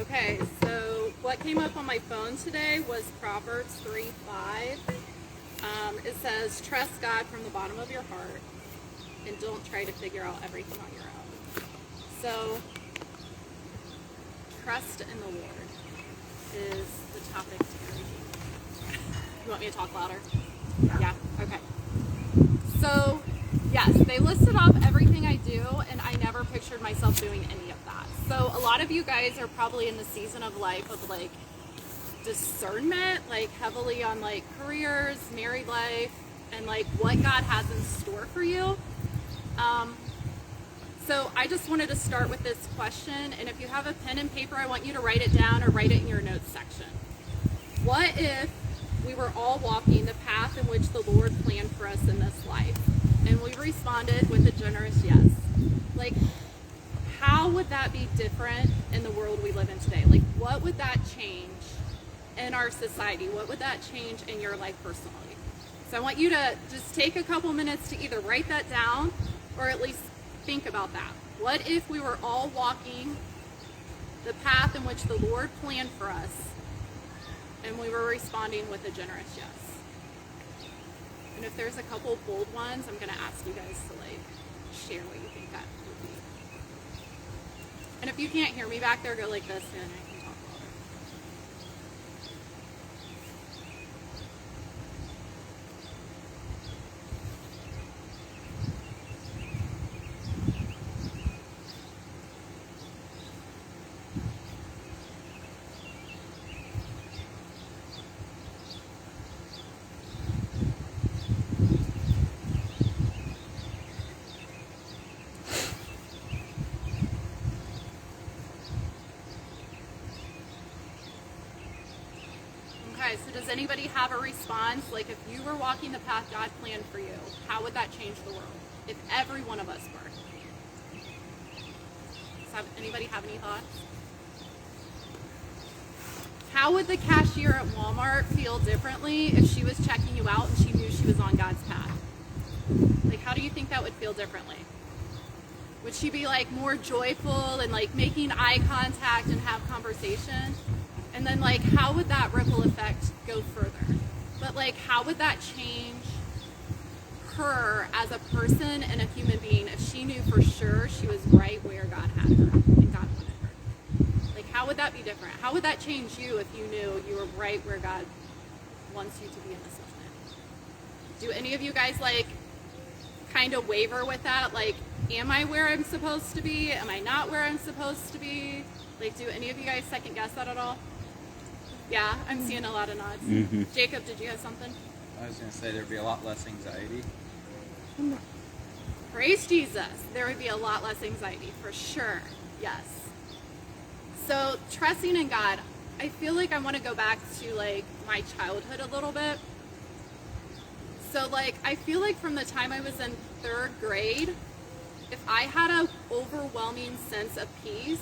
Okay, so what came up on my phone today was Proverbs 3:5. It says, trust God from the bottom of your heart and don't try to figure out everything on your own. So, trust in the Lord is the topic today. You want me to talk louder? Yeah? Okay. So, yes, they listed off everything I do, and I never pictured myself doing any of that. So a lot of you guys are probably in the season of life of like discernment, like heavily on like careers, married life, and like what God has in store for you. So I just wanted to start with this question, and if you have a pen and paper, I want you to write it down or write it in your notes section. What if we were all walking the path in which the Lord planned for us in this life? And we responded with a generous yes. Like, how would that be different in the world we live in today? Like, what would that change in our society? What would that change in your life personally? So I want you to just take a couple minutes to either write that down or at least think about that. What if we were all walking the path in which the Lord planned for us and we were responding with a generous yes? And if there's a couple bold ones, I'm going to ask you guys to like share what you think that would be. And if you can't hear me back there, go like this and I can talk louder. Okay, so does anybody have a response? Like if you were walking the path God planned for you, how would that change the world? If every one of us were. Does anybody have any thoughts? How would the cashier at Walmart feel differently if she was checking you out and she knew she was on God's path? Like how do you think that would feel differently? Would she be like more joyful and like making eye contact and have conversation? And then, like, how would that ripple effect go further? But, like, how would that change her as a person and a human being if she knew for sure she was right where God had her and God wanted her? Like, how would that be different? How would that change you if you knew you were right where God wants you to be in this moment? Do any of you guys, like, kind of waver with that? Like, am I where I'm supposed to be? Am I not where I'm supposed to be? Like, do any of you guys second guess that at all? Yeah, I'm seeing a lot of nods. Mm-hmm. Jacob, did you have something? I was going to say there'd be a lot less anxiety. Praise Jesus. There would be a lot less anxiety, for sure. Yes. So, trusting in God, I feel like I want to go back to, like, my childhood a little bit. So, like, I feel like from the time I was in 3rd grade, if I had an overwhelming sense of peace,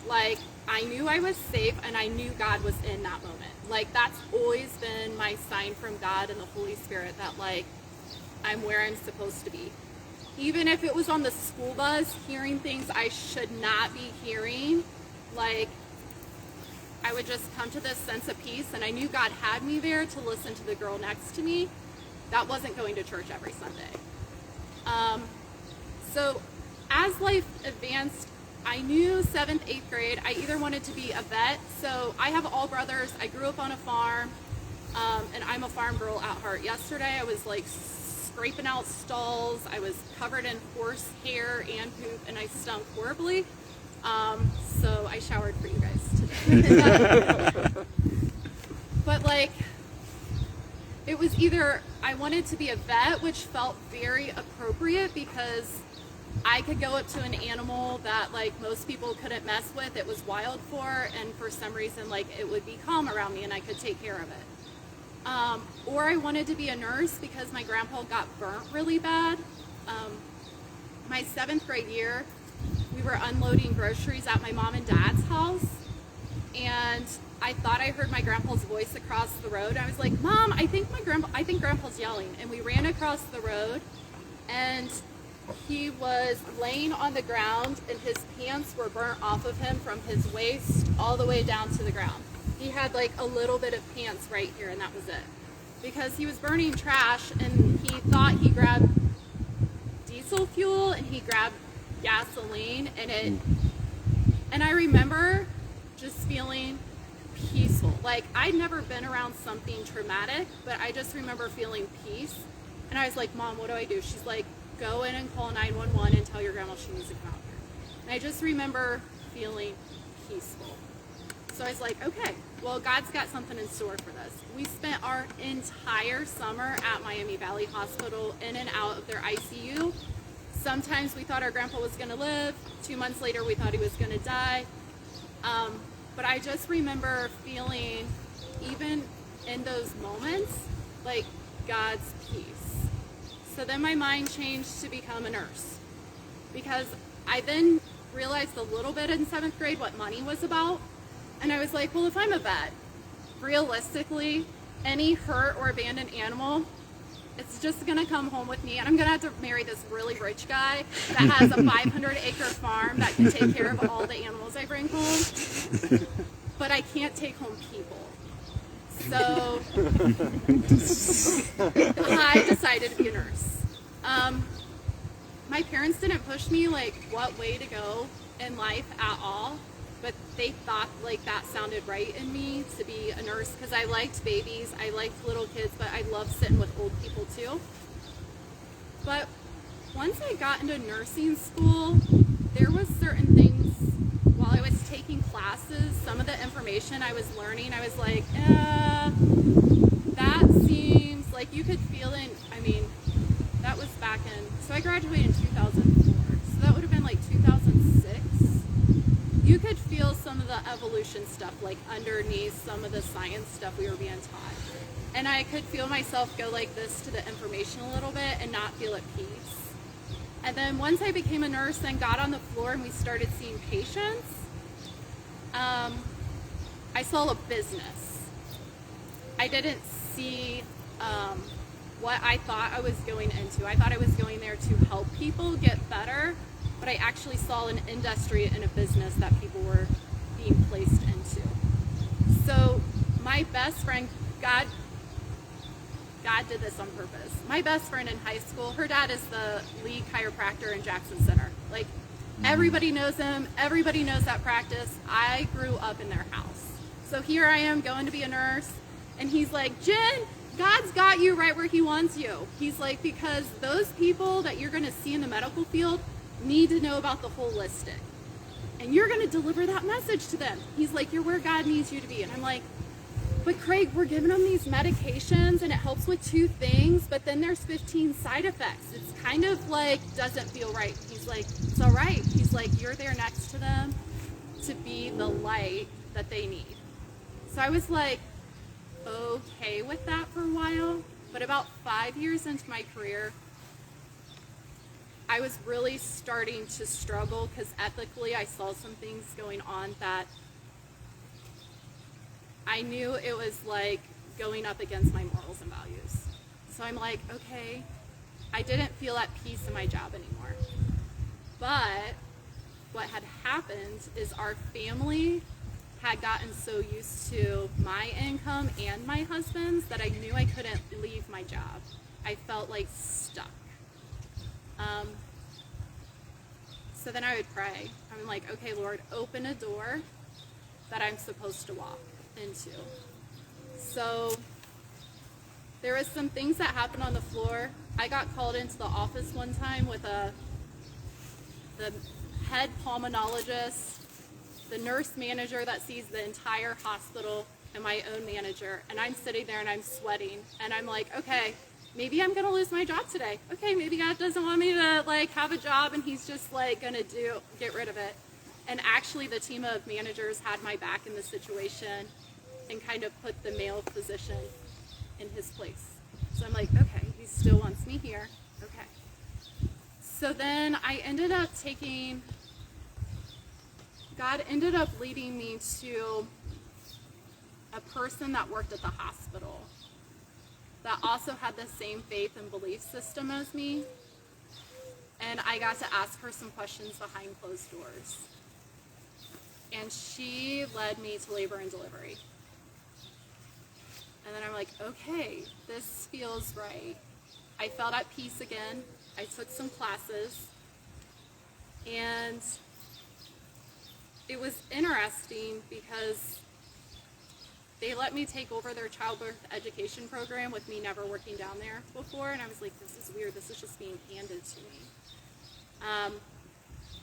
like, I knew I was safe and I knew God was in that moment. Like, that's always been my sign from God and the Holy Spirit that, like, I'm where I'm supposed to be. Even if it was on the school bus, hearing things I should not be hearing, like, I would just come to this sense of peace, and I knew God had me there to listen to the girl next to me that wasn't going to church every Sunday. So as life advanced, I knew 7th, 8th grade, I either wanted to be a vet. So I have all brothers. I grew up on a farm, and I'm a farm girl at heart. Yesterday, I was like scraping out stalls. I was covered in horse hair and poop, and I stunk horribly. So I showered for you guys today. But like, it was either I wanted to be a vet, which felt very appropriate because I could go up to an animal that like most people couldn't mess with. It was wild for, and for some reason like it would be calm around me and I could take care of it. Or I wanted to be a nurse because my grandpa got burnt really bad. My 7th grade year, we were unloading groceries at my mom and dad's house, and I thought I heard my grandpa's voice across the road. I was like, Mom, I think grandpa's yelling. And we ran across the road, and he was laying on the ground and his pants were burnt off of him from his waist all the way down to the ground. He had like a little bit of pants right here and that was it. Because he was burning trash and he thought he grabbed diesel fuel and he grabbed gasoline and I remember just feeling peaceful. Like I'd never been around something traumatic, but I just remember feeling peace. And I was like, Mom, what do I do? She's like, go in and call 911 and tell your grandma she needs to come out here. And I just remember feeling peaceful. So I was like, okay, well, God's got something in store for this. We spent our entire summer at Miami Valley Hospital in and out of their ICU. Sometimes we thought our grandpa was going to live. 2 months later, we thought he was going to die. But I just remember feeling, even in those moments, like God's peace. So then my mind changed to become a nurse. Because I then realized a little bit in 7th grade what money was about. And I was like, well, if I'm a vet, realistically, any hurt or abandoned animal, it's just gonna come home with me and I'm gonna have to marry this really rich guy that has a 500-acre farm that can take care of all the animals I bring home. But I can't take home people. So I decided to be a nurse. My parents didn't push me like what way to go in life at all. But they thought like that sounded right in me to be a nurse because I liked babies, I liked little kids, but I loved sitting with old people too. But once I got into nursing school, there was certain things while I was taking classes, some of the information I was learning, I was like, that seems like you could feel it. I mean, that was back in, so I graduated in 2004, so that would have been like 2006. You could feel some of the evolution stuff like underneath some of the science stuff we were being taught. And I could feel myself go like this to the information a little bit and not feel at peace. And then once I became a nurse and got on the floor and we started seeing patients, I saw a business. I didn't see what I thought I was going into. I thought I was going there to help people get better. But I actually saw an industry and a business that people were being placed into. So my best friend, God did this on purpose. My best friend in high school, her dad is the lead chiropractor in Jackson Center. Like everybody knows him, everybody knows that practice. I grew up in their house. So here I am going to be a nurse and he's like, Jen, God's got you right where he wants you. He's like, because those people that you're gonna see in the medical field need to know about the holistic. And you're going to deliver that message to them. He's like, you're where God needs you to be. And I'm like, but Craig, we're giving them these medications and it helps with 2 things, but then there's 15 side effects. It's kind of like, doesn't feel right. He's like, it's all right. He's like, you're there next to them to be the light that they need. So I was like, okay with that for a while. But about 5 years into my career, I was really starting to struggle because ethically I saw some things going on that I knew it was like going up against my morals and values. So I'm like, okay, I didn't feel at peace in my job anymore. But what had happened is our family had gotten so used to my income and my husband's that I knew I couldn't leave my job. I felt like stuck. So then I would pray. I'm like, okay, Lord, open a door that I'm supposed to walk into. So there was some things that happened on the floor. I got called into the office one time with the head pulmonologist, the nurse manager that sees the entire hospital, and my own manager. And I'm sitting there and I'm sweating. And I'm like, okay, maybe I'm gonna lose my job today. Okay, maybe God doesn't want me to like have a job and he's just like gonna get rid of it. And actually the team of managers had my back in the situation and kind of put the male physician in his place. So I'm like, okay, he still wants me here. Okay. So then God ended up leading me to a person that worked at the hospital that also had the same faith and belief system as me. and I got to ask her some questions behind closed doors. And she led me to labor and delivery. And then I'm like, okay, this feels right. I felt at peace again. I took some classes, and it was interesting because they let me take over their childbirth education program with me never working down there before, and I was like, this is weird. This is just being handed to me.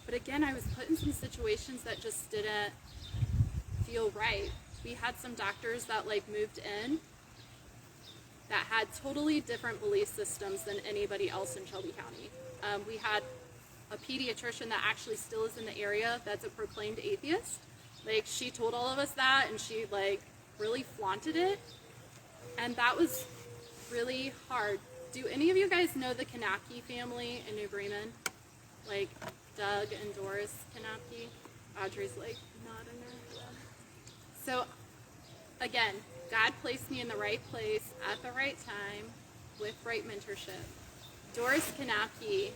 But again, I was put in some situations that just didn't feel right. We had some doctors that moved in that had totally different belief systems than anybody else in Shelby County. We had a pediatrician that actually still is in the area that's a proclaimed atheist. She told all of us that, and she really flaunted it, and that was really hard. Do any of you guys know the Kanapke family in New Bremen? Doug and Doris Kanapke? Audrey's nodding her. So again, God placed me in the right place at the right time with right mentorship. Doris Kanapke,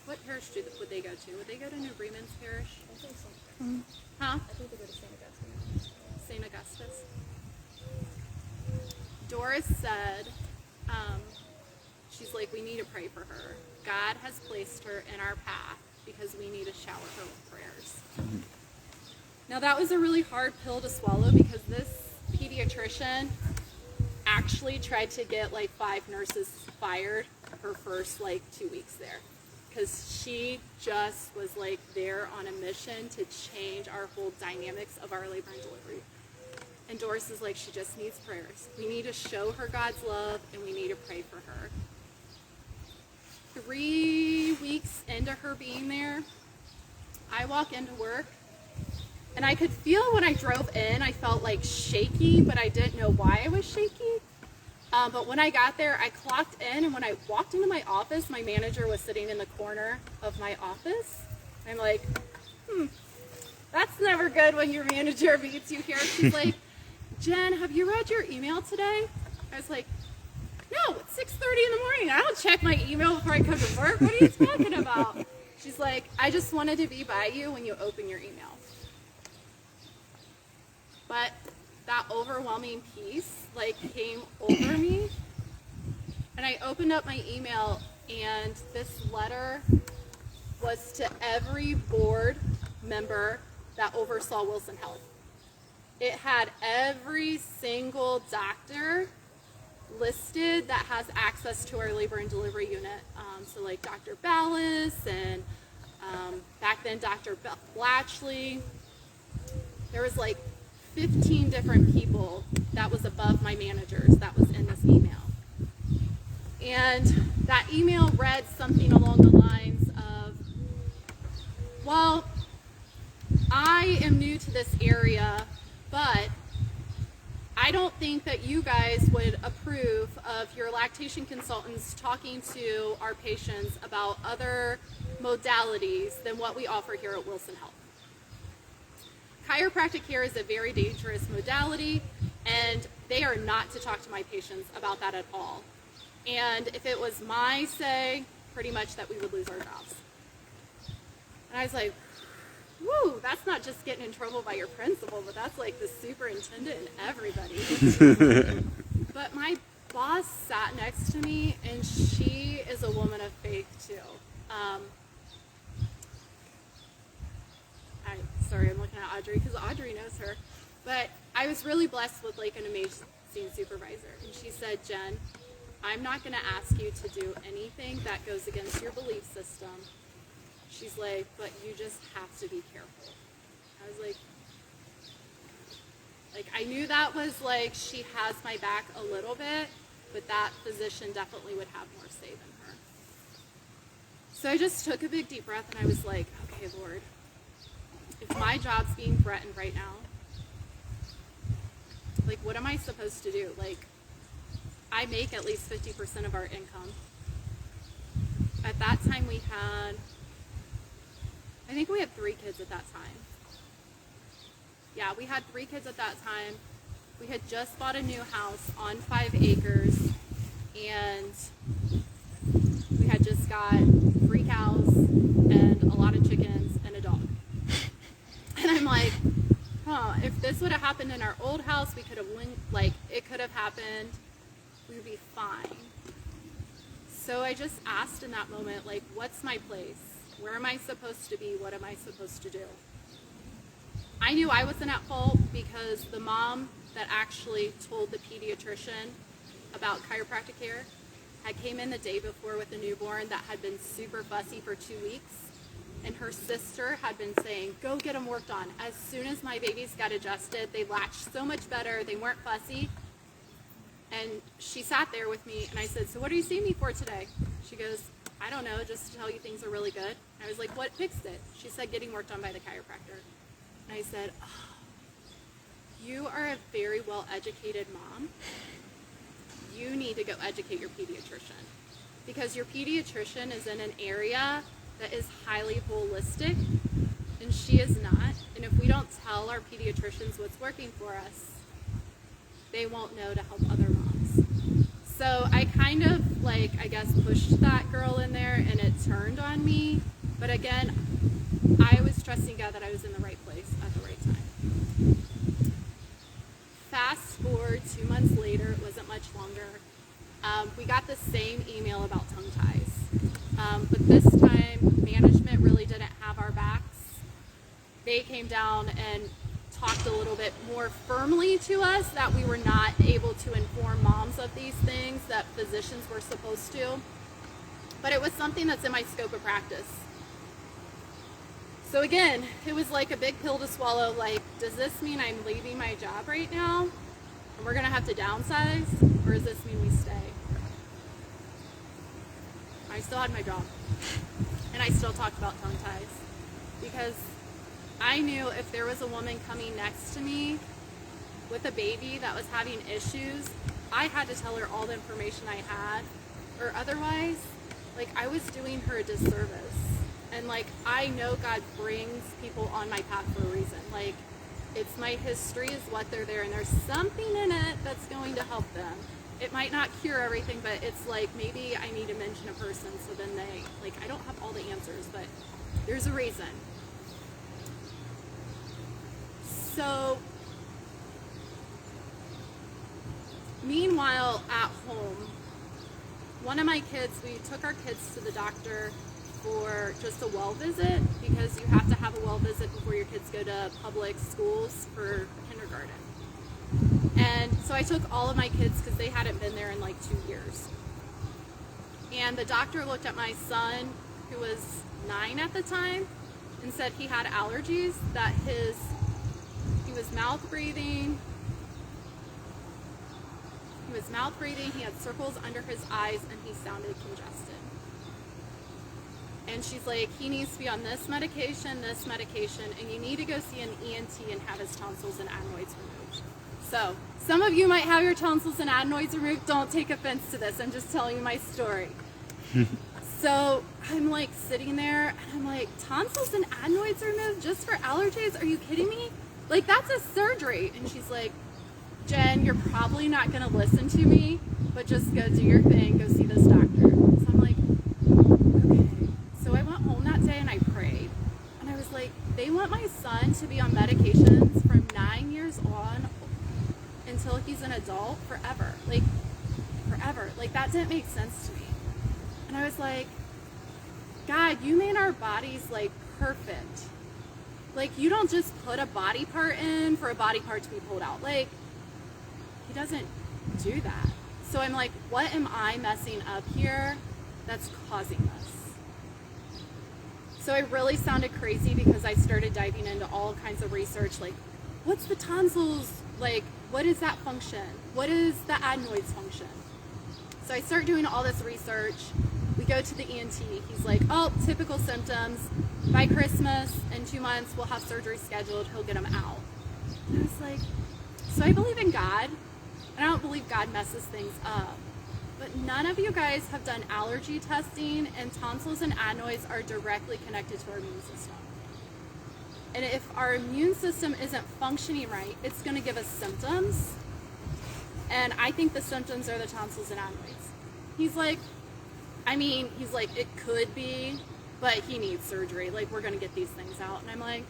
what parish would they go to? Would they go to New Bremen's parish? I think so. Huh? I think they go to St. Augustine. St. Augustus. Doris said, she's like, we need to pray for her. God has placed her in our path because we need to shower her with prayers. Now that was a really hard pill to swallow because this pediatrician actually tried to get 5 nurses fired her first 2 weeks there, because she just was there on a mission to change our whole dynamics of our labor and delivery. And Doris is she just needs prayers. We need to show her God's love, and we need to pray for her. 3 weeks into her being there, I walk into work, and I could feel when I drove in, I felt shaky, but I didn't know why I was shaky. But when I got there, I clocked in, and when I walked into my office, my manager was sitting in the corner of my office. I'm like, that's never good when your manager meets you here. She's like, Jen, have you read your email today? I was like, no, it's 6:30 in the morning. I don't check my email before I come to work. What are you talking about? She's like, I just wanted to be by you when you open your email. But that overwhelming peace came over me, and I opened up my email, and this letter was to every board member that oversaw Wilson Health. It had every single doctor listed that has access to our labor and delivery unit. So Dr. Ballas and back then Dr. Blatchley. There was 15 different people that was above my managers that was in this email. And that email read something along the lines of, well, I am new to this area, but I don't think that you guys would approve of your lactation consultants talking to our patients about other modalities than what we offer here at Wilson Health. Chiropractic care is a very dangerous modality, and they are not to talk to my patients about that at all. And if it was my say, pretty much that we would lose our jobs. And I was like, woo, that's not just getting in trouble by your principal, but that's the superintendent and everybody. But my boss sat next to me, and she is a woman of faith too. Sorry, I'm looking at Audrey because Audrey knows her. But I was really blessed with an amazing supervisor. And she said, Jen, I'm not going to ask you to do anything that goes against your belief system. She's like, but you just have to be careful. I was I knew that was she has my back a little bit, but that physician definitely would have more say than her. So I just took a big deep breath, and I was like, okay, Lord, if my job's being threatened right now, what am I supposed to do? I make at least 50% of our income. At that time I think we had 3 kids at that time. Yeah, we had 3 kids at that time. We had just bought a new house on 5 acres, and we had just got this would have happened in our old house, we could have like, it could have happened, we would be fine. So I just asked in that moment, like, what's my place? Where am I supposed to be? What am I supposed to do? I knew I wasn't at fault because the mom that actually told the pediatrician about chiropractic care had came in the day before with a newborn that had been super fussy for 2 weeks. And her sister had been saying, go get them worked on. As soon as my babies got adjusted, they latched so much better. They weren't fussy. And she sat there with me and I said, so what are you seeing me for today? She goes, I don't know, just to tell you things are really good. I was like, what fixed it? She said, getting worked on by the chiropractor. And I said, oh, you are a very well-educated mom. You need to go educate your pediatrician. Because your pediatrician is in an area that is highly holistic, and she is not. And if we don't tell our pediatricians what's working for us, they won't know to help other moms. So I kind of, like, I guess pushed that girl in there and it turned on me. But again, I was trusting God that I was in the right place at the right time. Fast forward 2 months later, it wasn't much longer, we got the same email about tongue ties. But this time, management really didn't have our backs. They came down and talked a little bit more firmly to us that we were not able to inform moms of these things that physicians were supposed to. But it was something that's in my scope of practice. So again, it was like a big pill to swallow. Like, does this mean I'm leaving my job right now and we're gonna have to downsize? Or does this mean we stay? I still had my job. And I still talked about tongue ties. Because I knew if there was a woman coming next to me with a baby that was having issues, I had to tell her all the information I had, or otherwise, like, I was doing her a disservice. And like, I know God brings people on my path for a reason. Like, it's my history is what they're there, and there's something in it that's going to help them. It might not cure everything, but it's like, maybe I need to mention a person so then they, like, I don't have all the answers, but there's a reason. So, meanwhile, at home, one of my kids, we took our kids to the doctor for just a well visit, because you have to have a well visit before your kids go to public schools for kindergarten. And so I took all of my kids because they hadn't been there in like 2 years. And the doctor looked at my son, who was 9 at the time, and said he had allergies, that he was mouth breathing, he had circles under his eyes, and he sounded congested. And she's like, he needs to be on this medication, and you need to go see an ENT and have his tonsils and adenoids removed. So, some of you might have your tonsils and adenoids removed. Don't take offense to this. I'm just telling you my story. So, I'm like sitting there, and I'm like, tonsils and adenoids removed just for allergies? Are you kidding me? Like, that's a surgery. And she's like, Jen, you're probably not going to listen to me, but just go do your thing, go see this doctor. So I'm like, okay. So I went home that day and I prayed. And I was like, they want my son to be on medications from 9 years on until he's an adult forever. Like, forever. Like, that didn't make sense to me. And I was like, God, you made our bodies, like, perfect. Like, you don't just put a body part in for a body part to be pulled out. Like, he doesn't do that. So I'm like, what am I messing up here that's causing this? So I really sounded crazy because I started diving into all kinds of research, like, what's the tonsils? Like, what is that function? What is the adenoids function? So I start doing all this research. We go to the ENT. He's like, oh, typical symptoms. By Christmas, in 2 months, we'll have surgery scheduled. He'll get them out. And I was like, so I believe in God, and I don't believe God messes things up. But none of you guys have done allergy testing, and tonsils and adenoids are directly connected to our immune system. And if our immune system isn't functioning right, it's going to give us symptoms. And I think the symptoms are the tonsils and adenoids. He's like, it could be, but he needs surgery. Like, we're going to get these things out. And I'm like,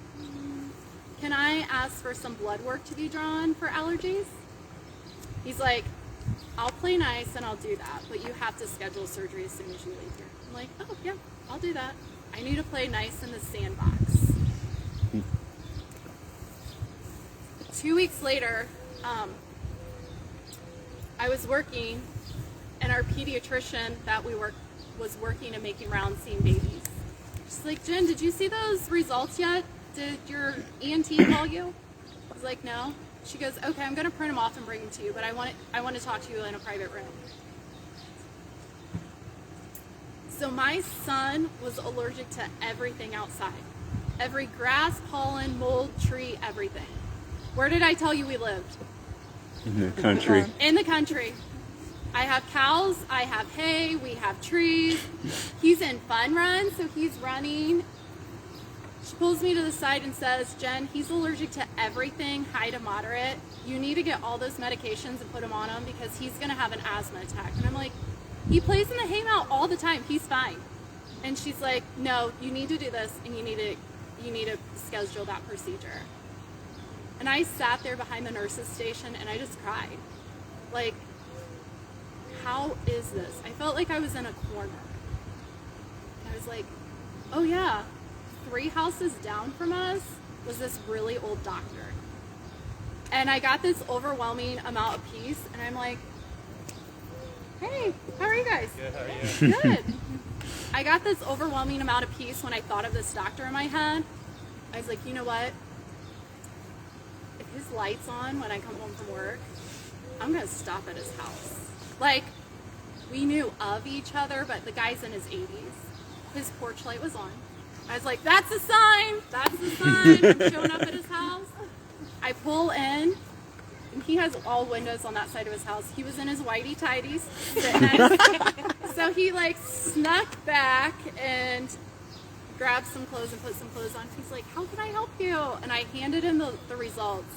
can I ask for some blood work to be drawn for allergies? He's like, I'll play nice and I'll do that, but you have to schedule surgery as soon as you leave here. I'm like, oh yeah, I'll do that. I need to play nice in the sandbox. 2 weeks later, I was working, and our pediatrician that we was working and making rounds seeing babies. She's like, Jen, did you see those results yet? Did your ENT call you? I was like, no. She goes, okay, I'm going to print them off and bring them to you, but I want to talk to you in a private room. So my son was allergic to everything outside. Every grass, pollen, mold, tree, everything. Where did I tell you we lived? In the country. In the country. I have cows, I have hay, we have trees. He's in fun runs, so he's running. She pulls me to the side and says, Jen, he's allergic to everything, high to moderate. You need to get all those medications and put him on them because he's going to have an asthma attack. And I'm like, he plays in the haymow all the time. He's fine. And she's like, no, you need to do this, and you need to schedule that procedure. And I sat there behind the nurse's station, and I just cried. Like, how is this? I felt like I was in a corner. And I was like, oh yeah, 3 houses down from us was this really old doctor. And I got this overwhelming amount of peace, and I'm like, hey, how are you guys? Good, how are you? Good. I got this overwhelming amount of peace when I thought of this doctor in my head. I was like, you know what? If his light's on when I come home from work, I'm going to stop at his house. Like, we knew of each other, but the guy's in his 80s. His porch light was on. I was like, that's a sign. That's a sign. I'm showing up at his house. I pull in, and he has all windows on that side of his house. He was in his whitey tighties. So he like snuck back and grabbed some clothes and put some clothes on. He's like, how can I help you? And I handed him the results.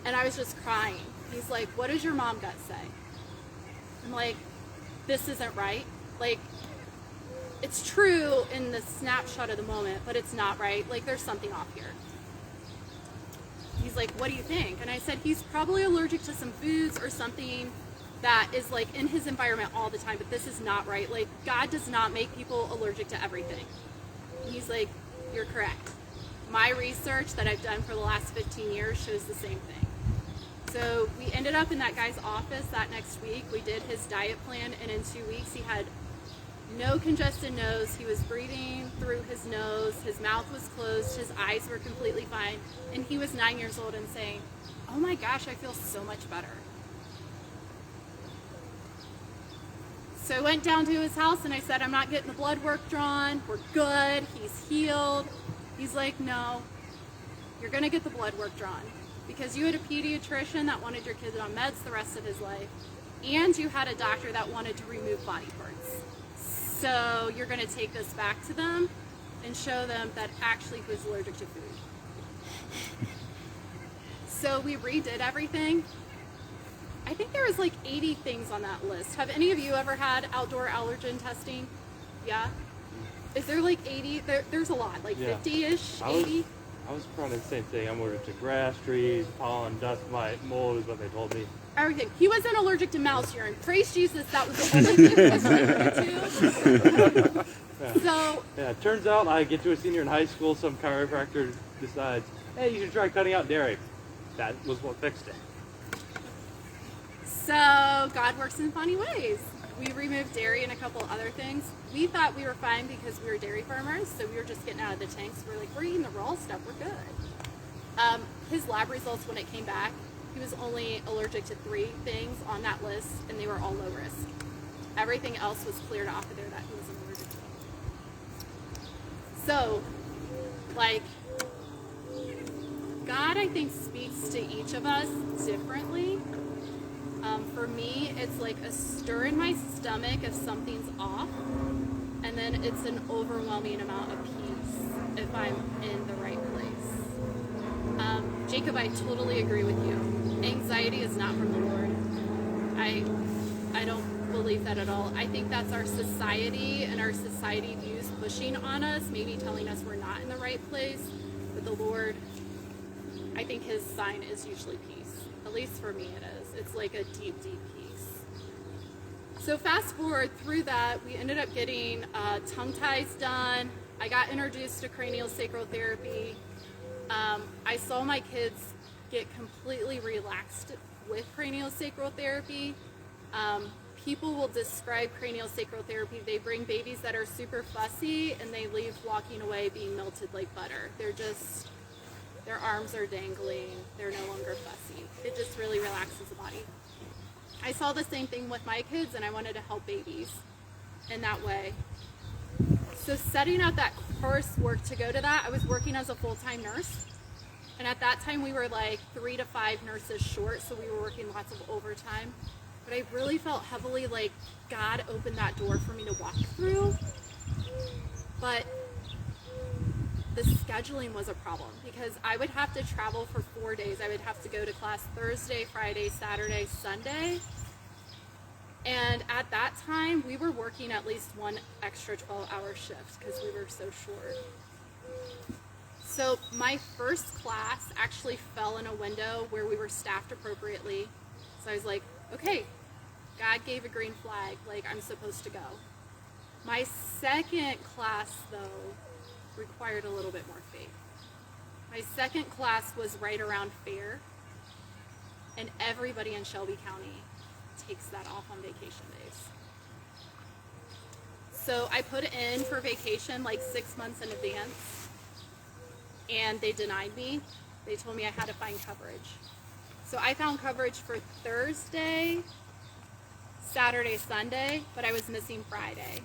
And I was just crying. He's like, what does your mom gut say? I'm like, this isn't right. Like, it's true in the snapshot of the moment, but it's not right. Like, there's something off here. He's like, what do you think? And I said, he's probably allergic to some foods or something that is like in his environment all the time, but this is not right. Like, God does not make people allergic to everything. He's like, you're correct. My research that I've done for the last 15 years shows the same thing. So we ended up in that guy's office that next week. We did his diet plan, and in 2 weeks he had no congested nose. He was breathing through his nose. His mouth was closed. His eyes were completely fine. And he was 9 years old and saying, oh my gosh, I feel so much better. So I went down to his house and I said, I'm not getting the blood work drawn. We're good. He's healed. He's like, no, you're going to get the blood work drawn because you had a pediatrician that wanted your kid on meds the rest of his life, and you had a doctor that wanted to remove body parts. So you're going to take this back to them and show them that actually he was allergic to food. So we redid everything. I think there was like 80 things on that list. Have any of you ever had outdoor allergen testing? Yeah? Is there like 80? There's a lot, like 50-ish, 80? I was probably the same thing. I'm allergic to grass, trees, pollen, dust mite, mold is what they told me. Everything. He wasn't allergic to mouse urine. Praise Jesus, that was the only thing he was allergic to. So, yeah, it turns out I get to a senior in high school, some chiropractor decides, hey, you should try cutting out dairy. That was what fixed it. So God works in funny ways. We removed dairy and a couple other things. We thought we were fine because we were dairy farmers, so we were just getting out of the tanks. We're like, we're eating the raw stuff, we're good. His lab results when it came back, he was only allergic to 3 things on that list, and they were all low risk. Everything else was cleared off of there that he wasn't allergic to. So, like, God, I think, speaks to each of us differently. For me, it's like a stir in my stomach if something's off, and then it's an overwhelming amount of peace if I'm in the right place. Jacob, I totally agree with you. Anxiety is not from the Lord. I don't believe that at all. I think that's our society and our society views pushing on us, maybe telling us we're not in the right place, but the Lord I think his sign is usually peace. At least for me it is. It's like a deep, deep peace. So fast forward through that, we ended up getting tongue ties done. I got introduced to cranial sacral therapy. I saw my kids get completely relaxed with cranial sacral therapy. People will describe cranial sacral therapy. They bring babies that are super fussy and they leave walking away being melted like butter. Their arms are dangling. They're no longer fussy. It just really relaxes the body. I saw the same thing with my kids and I wanted to help babies in that way. So setting up that coursework to go to that, I was working as a full-time nurse. And at that time we were like 3 to 5 nurses short, so we were working lots of overtime. But I really felt heavily like God opened that door for me to walk through. But the scheduling was a problem because I would have to travel for 4 days. I would have to go to class Thursday, Friday, Saturday, Sunday. And at that time, we were working at least one extra 12-hour shift because we were so short. So my first class actually fell in a window where we were staffed appropriately. So I was like, okay, God gave a green flag, like I'm supposed to go. My second class, though, required a little bit more faith. My second class was right around fair, and everybody in Shelby County takes that off on vacation days. So I put in for vacation like 6 months in advance, and they denied me. They told me I had to find coverage. So I found coverage for Thursday, Saturday, Sunday, but I was missing Friday.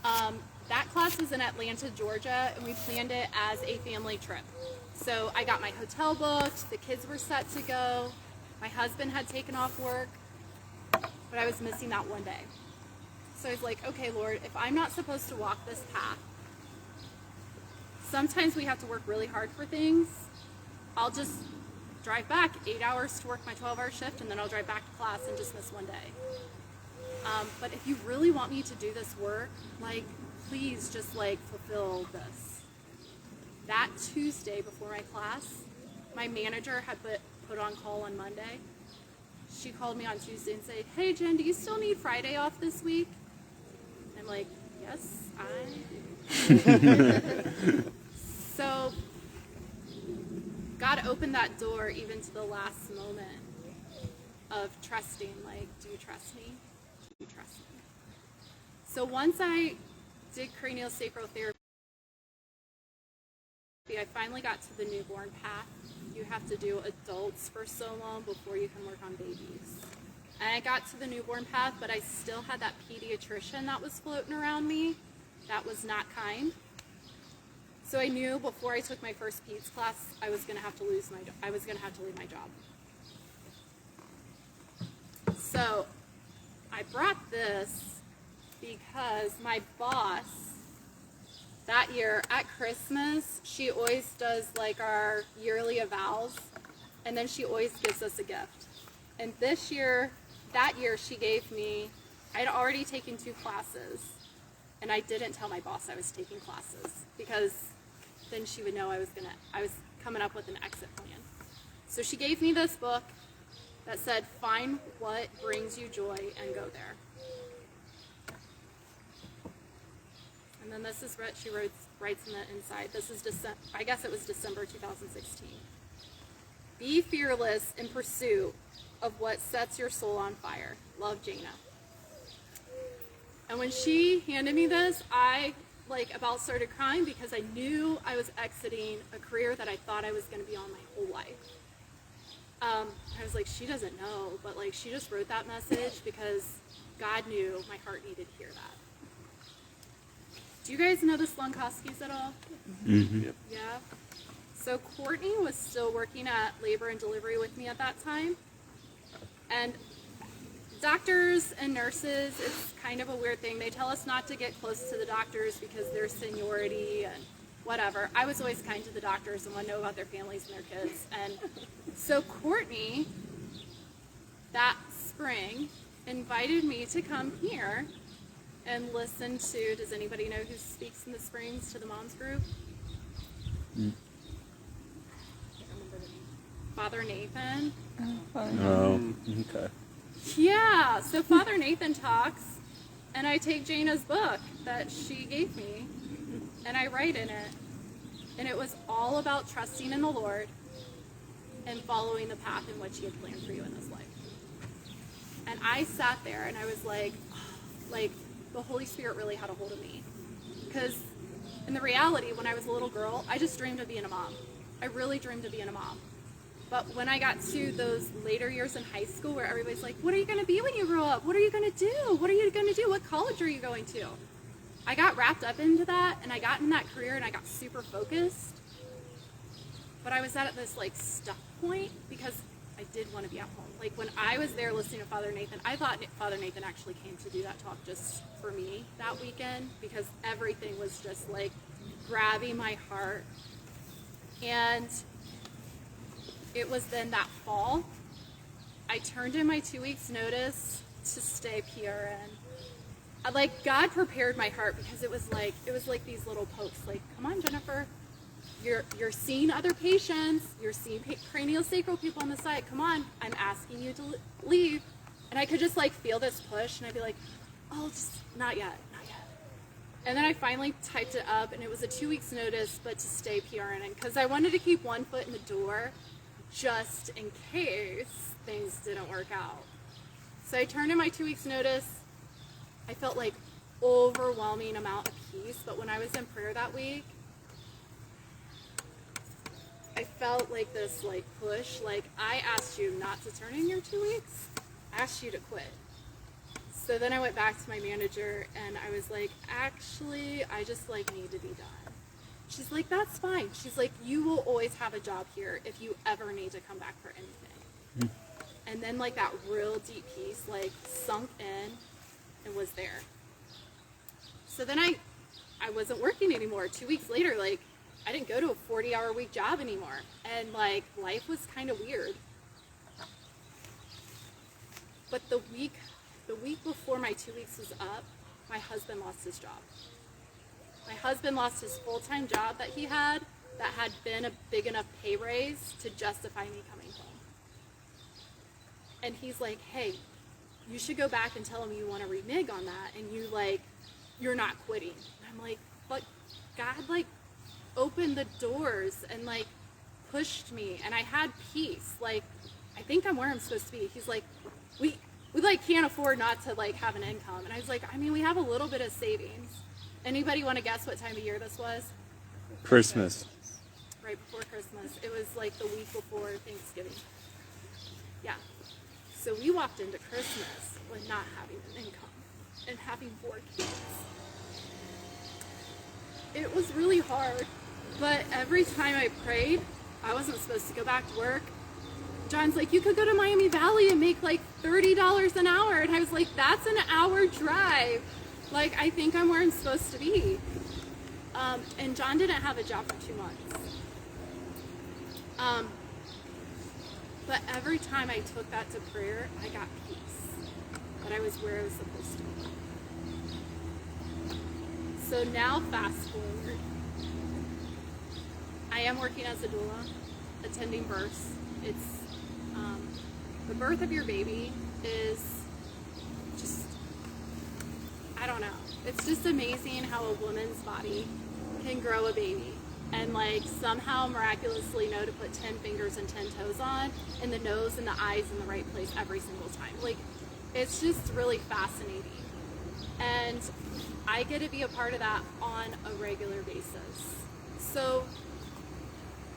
That class was in Atlanta, Georgia, and we planned it as a family trip. So I got my hotel booked, the kids were set to go, my husband had taken off work, but I was missing that one day. So I was like, okay, Lord, if I'm not supposed to walk this path, sometimes we have to work really hard for things. I'll just drive back 8 hours to work my 12-hour shift, and then I'll drive back to class and just miss one day. But if you really want me to do this work, like, please just like fulfill this. That Tuesday before my class, my manager had put on call on Monday. She called me on Tuesday and said, hey Jen, do you still need Friday off this week? I'm like, yes, I do. So God opened that door even to the last moment of trusting, like, do you trust me? Do you trust me? So once I did cranial sacral therapy, I finally got to the newborn path. You have to do adults for so long before you can work on babies. And I got to the newborn path, but I still had that pediatrician that was floating around me. That was not kind. So I knew before I took my first peds class, I was going to have to leave my job. So I brought this because my boss that year at Christmas, she always does like our yearly evals, and then she always gives us a gift. And that year she gave me, I had already taken 2 classes, and I didn't tell my boss I was taking classes because then she would know I was coming up with an exit plan. So she gave me this book that said, find what brings you joy and go there. And then this is what she writes in the inside. This is I guess it was December 2016. Be fearless in pursuit of what sets your soul on fire. Love, Jana. And when she handed me this, I about started crying because I knew I was exiting a career that I thought I was going to be on my whole life. I was like, she doesn't know, but like she just wrote that message because God knew my heart needed to hear that. Do you guys know the Slonkoskis at all? Mm-hmm. Yep. Yeah. So Courtney was still working at labor and delivery with me at that time. And doctors and nurses, it's kind of a weird thing. They tell us not to get close to the doctors because their seniority and whatever. I was always kind to the doctors and want to know about their families and their kids. And so Courtney, that spring, invited me to come here and listen to, does anybody know who speaks in the Springs to the moms group? Father Nathan. Oh, okay. Yeah, so Father Nathan talks, and I take Jana's book that she gave me, and I write in it. And it was all about trusting in the Lord and following the path in which He had planned for you in this life. And I sat there and I was like the Holy Spirit really had a hold of me. Because in the reality, when I was a little girl, I just dreamed of being a mom. I really dreamed of being a mom. But when I got to those later years in high school where everybody's like, what are you going to be when you grow up? What are you going to do? What are you going to do? What college are you going to? I got wrapped up into that, and I got in that career, and I got super focused. But I was at this like stuck point because I did want to be at home. Like when I was there listening to Father Nathan, I thought Father Nathan actually came to do that talk just for me that weekend because everything was just like grabbing my heart. And it was then that fall, I turned in my 2 weeks notice to stay PRN. Like God prepared my heart because it was like these little pokes, like, come on, Jennifer, you're seeing other patients, you're seeing craniosacral people on the side. Come on, I'm asking you to leave, and I could just like feel this push, and I'd be like, oh, just not yet. And then I finally typed it up, and it was a 2 weeks notice, but to stay PRN, because I wanted to keep one foot in the door, just in case things didn't work out. So I turned in my 2 weeks notice. I felt like overwhelming amount of peace, but when I was in prayer that week, I felt like this like push, like I asked you not to turn in your 2 weeks, I asked you to quit. So then I went back to my manager and I was like, actually, I just like need to be done. She's like, that's fine. She's like, you will always have a job here if you ever need to come back for anything. And then like that real deep peace like sunk in and was there. So then I wasn't working anymore. 2 weeks later, like I didn't go to a 40-hour-a-week job anymore. And like life was kind of weird. But the week before my 2 weeks was up, my husband lost his job. My husband lost his full-time job that he had that had been a big enough pay raise to justify me coming home. And he's like, hey, you should go back and tell him you want to renege on that and you're not quitting. And I'm like, but God like opened the doors and like pushed me and I had peace. Like, I think I'm where I'm supposed to be. He's like, we like can't afford not to like have an income. And I was like, I mean, we have a little bit of savings. Anybody want to guess what time of year this was? Christmas. Right before Christmas. It was like the week before Thanksgiving. Yeah. So we walked into Christmas with not having an income and having 4 kids. It was really hard, but every time I prayed, I wasn't supposed to go back to work. John's like, you could go to Miami Valley and make like $30 an hour. And I was like, that's an hour drive. Like, I think I'm where I'm supposed to be. And John didn't have a job for 2 months. But every time I took that to prayer, I got peace. That I was where I was supposed to be. So now, fast forward. I am working as a doula, attending births. It's the birth of your baby is just, I don't know. It's just amazing how a woman's body can grow a baby and like somehow miraculously know to put 10 fingers and 10 toes on and the nose and the eyes in the right place every single time. Like, it's just really fascinating. And I get to be a part of that on a regular basis. So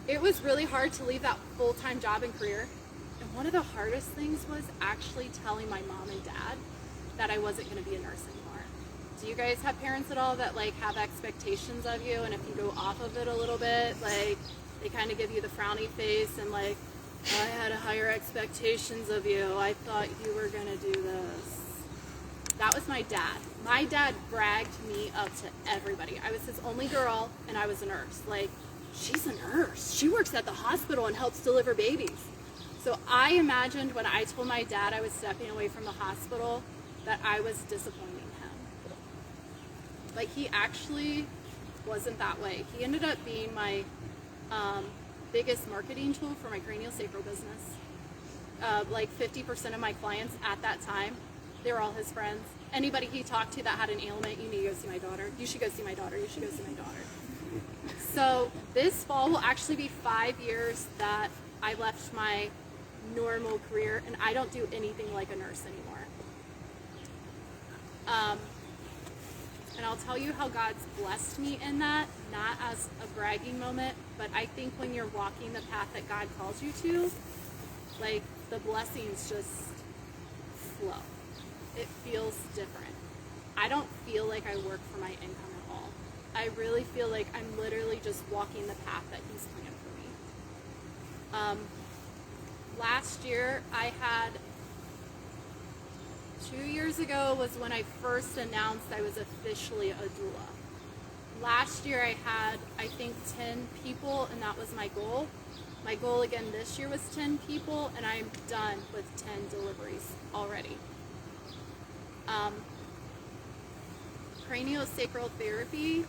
it was really hard to leave that full-time job and career. And one of the hardest things was actually telling my mom and dad that I wasn't going to be a nurse anymore. Do you guys have parents at all that like have expectations of you, and if you go off of it a little bit, like they kind of give you the frowny face and like, I had higher expectations of you. I thought you were going to do this. That was my dad. My dad bragged me up to everybody. I was his only girl and I was a nurse. Like, she's a nurse. She works at the hospital and helps deliver babies. So I imagined when I told my dad I was stepping away from the hospital that I was disappointing him. Like, he actually wasn't that way. He ended up being my biggest marketing tool for my craniosacral business. Like 50% of my clients at that time, they were all his friends. Anybody he talked to that had an ailment, you need to go see my daughter. You should go see my daughter. You should go see my daughter. So this fall will actually be 5 years that I left my normal career, and I don't do anything like a nurse anymore. And I'll tell you how God's blessed me in that, not as a bragging moment, but I think when you're walking the path that God calls you to, like, the blessings just flow. It feels different. I don't feel like I work for my income at all. I really feel like I'm literally just walking the path that He's planned for me. Last year, I had 2 years ago was when I first announced I was officially a doula. Last year I had, I think, 10 people, and that was my goal. My goal again this year was 10 people, and I'm done with 10 deliveries already. Craniosacral therapy,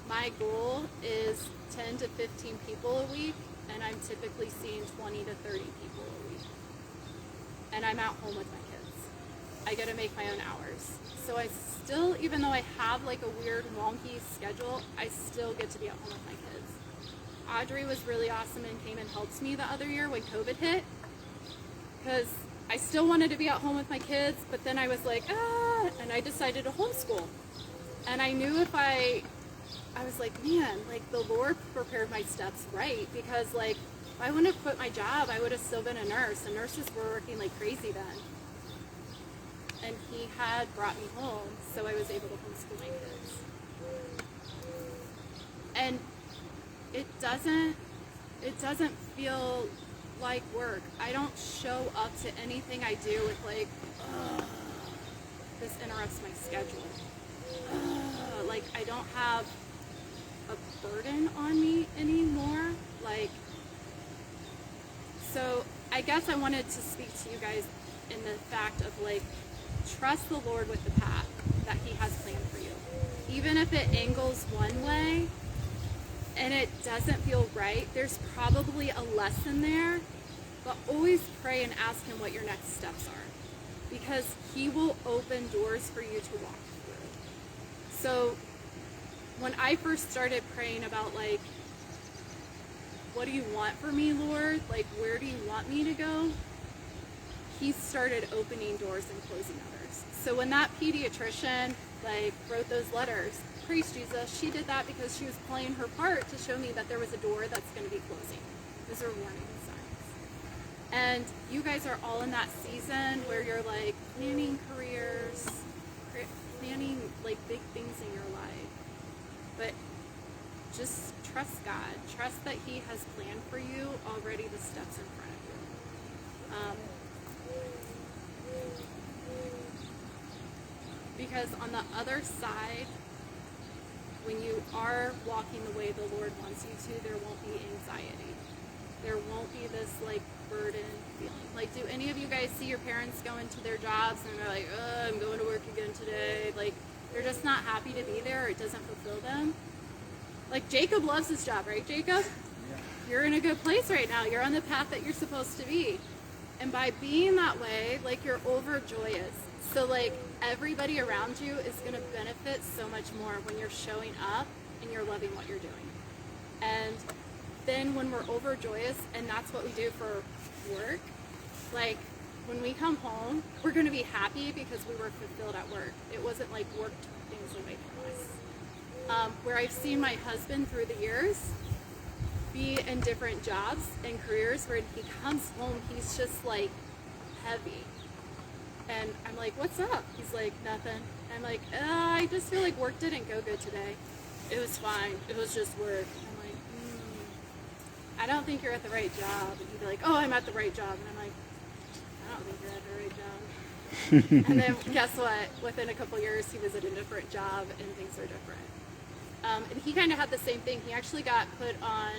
my goal is 10 to 15 people a week, and I'm typically seeing 20 to 30 people a week. And I'm at home with my kids. I get to make my own hours. So I still, even though I have like a weird wonky schedule, I still get to be at home with my kids. Audrey was really awesome and came and helped me the other year when COVID hit, because I still wanted to be at home with my kids, but then I was like, and I decided to homeschool. And I knew if I was like, man, like the Lord prepared my steps right, because like if I wouldn't have quit my job, I would have still been a nurse, and nurses were working like crazy then. And He had brought me home, so I was able to homeschool my kids. And it doesn't feel like work. I don't show up to anything I do with like, this interrupts my schedule. Like I don't have a burden on me anymore. Like, so I guess I wanted to speak to you guys in the fact of like, trust the Lord with the path that He has planned for you. Even if it angles one way and it doesn't feel right, there's probably a lesson there, but always pray and ask Him what your next steps are, because He will open doors for you to walk through. So when I first started praying about like, what do you want for me, Lord? Like, where do you want me to go? He started opening doors and closing others. So when that pediatrician like wrote those letters, praise Jesus, she did that because she was playing her part to show me that there was a door that's going to be closing. Those are warning signs. And you guys are all in that season where you're like planning careers, planning like big things in your life. But just trust God. Trust that He has planned for you already the steps in front of you. Because on the other side, when you are walking the way the Lord wants you to, there won't be anxiety. There won't be this like burden feeling. Like, do any of you guys see your parents going to their jobs and they're like, I'm going to work again today? Like, they're just not happy to be there, or it doesn't fulfill them. Like, Jacob loves his job, right, Jacob? Yeah. You're in a good place right now. You're on the path that you're supposed to be. And by being that way, like, you're overjoyous. So, like, everybody around you is going to benefit so much more when you're showing up and you're loving what you're doing. And then when we're overjoyous, and that's what we do for work, like, when we come home, we're going to be happy because we were fulfilled at work. It wasn't like work took things away from us. Where I've seen my husband through the years be in different jobs and careers where he comes home, he's just like heavy. And I'm like, what's up? He's like, nothing. I'm like, I just feel like work didn't go good today. It was fine. It was just work. I'm like, I don't think you're at the right job. And he'd be like, oh, I'm at the right job. And I'm like, I don't think you're at the right job. And then guess what? Within a couple years, he was at a different job and things were different. And he kind of had the same thing. He actually got put on